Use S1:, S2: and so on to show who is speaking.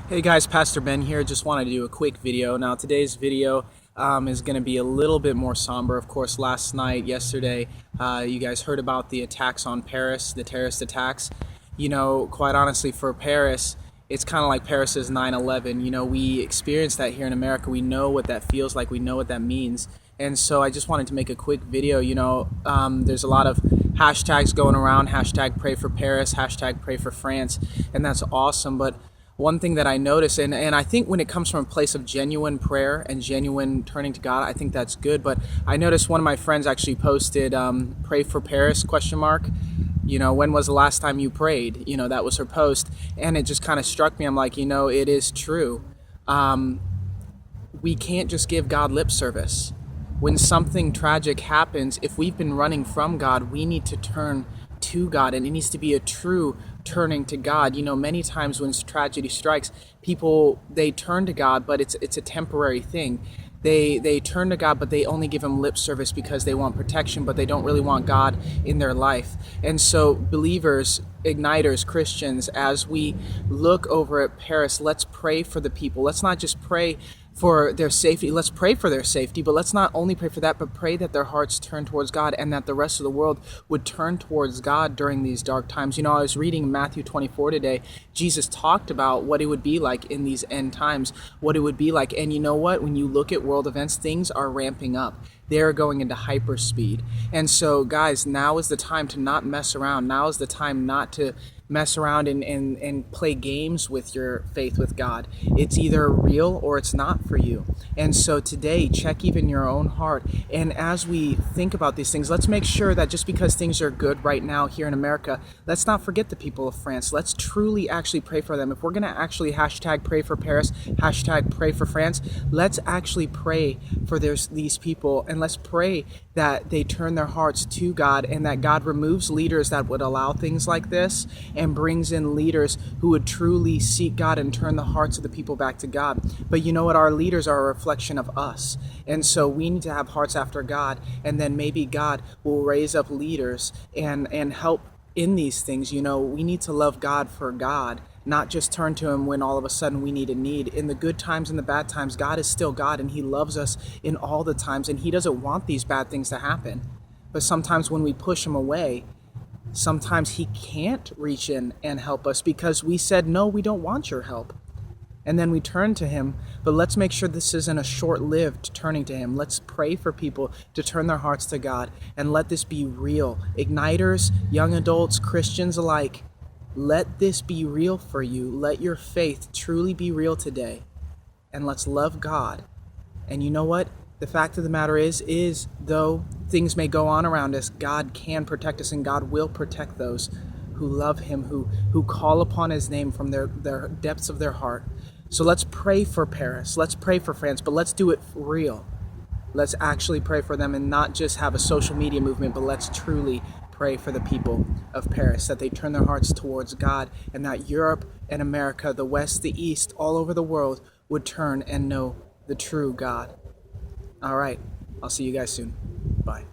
S1: Hey guys, Pastor Ben here. Just wanted to do a quick video. Now today's video is going to be a little bit more somber. Of course, last night, yesterday, you guys heard about the attacks on Paris, the terrorist attacks. You know, quite honestly, for Paris, it's kind of like Paris's 9/11. You know, we experienced that here in America. We know what that feels like. We know what that means. And so I just wanted to make a quick video. There's a lot of hashtags going around, hashtag pray for Paris, hashtag pray for France, and that's awesome. But one thing that I notice, and I think when it comes from a place of genuine prayer and genuine turning to God, I think that's good. But I noticed one of my friends actually posted, pray for Paris, question mark. You know, when was the last time you prayed? You know, that was her post. And it just kind of struck me. I'm like, you know, it is true. We can't just give God lip service. When something tragic happens, if we've been running from God, we need to turn to God, and it needs to be a true turning to God. You know, many times when tragedy strikes, people, they turn to God, but it's a temporary thing. They turn to God, but they only give him lip service because they want protection, but they don't really want God in their life. And so believers, igniters, Christians, as we look over at Paris, let's pray for the people. Let's not just pray for their safety. Let's pray for their safety, but let's not only pray for that, but pray that their hearts turn towards God and that the rest of the world would turn towards God during these dark times. You know, I was reading Matthew 24 today. Jesus talked about what it would be like in these end times, what it would be like. And you know what? When you look at world events, things are ramping up. They're going into hyperspeed. And so, guys, now is the time to not mess around. Now is the time not to mess around and play games with your faith with God. It's either real or it's not for you. And so today, check even your own heart. And as we think about these things, let's make sure that just because things are good right now here in America, let's not forget the people of France. Let's truly actually pray for them. If we're going to actually hashtag pray for Paris, hashtag pray for France, let's actually pray for these people, and let's pray that they turn their hearts to God, and that God removes leaders that would allow things like this and brings in leaders who would truly seek God and turn the hearts of the people back to God. But you know what? Our leaders are a reflection of us. And so we need to have hearts after God, and then maybe God will raise up leaders and help in these things. You know, we need to love God for God, not just turn to him when all of a sudden we need a need. In the good times and the bad times, God is still God, and he loves us in all the times, and he doesn't want these bad things to happen. But sometimes when we push him away, sometimes he can't reach in and help us because we said, no, we don't want your help. And then we turn to him. But let's make sure this isn't a short-lived turning to him. Let's pray for people to turn their hearts to God, and let this be real. Igniters, young adults, Christians alike, let this be real for you. Let your faith truly be real today. And let's love God. And you know what? The fact of the matter is though things may go on around us, God can protect us, and God will protect those who love him, who call upon his name from their depths of their heart. So let's pray for Paris. Let's pray for France, but let's do it for real. Let's actually pray for them and not just have a social media movement, but let's truly pray for the people of Paris, that they turn their hearts towards God, and that Europe and America, the West, the East, all over the world would turn and know the true God. All right, I'll see you guys soon. Bye.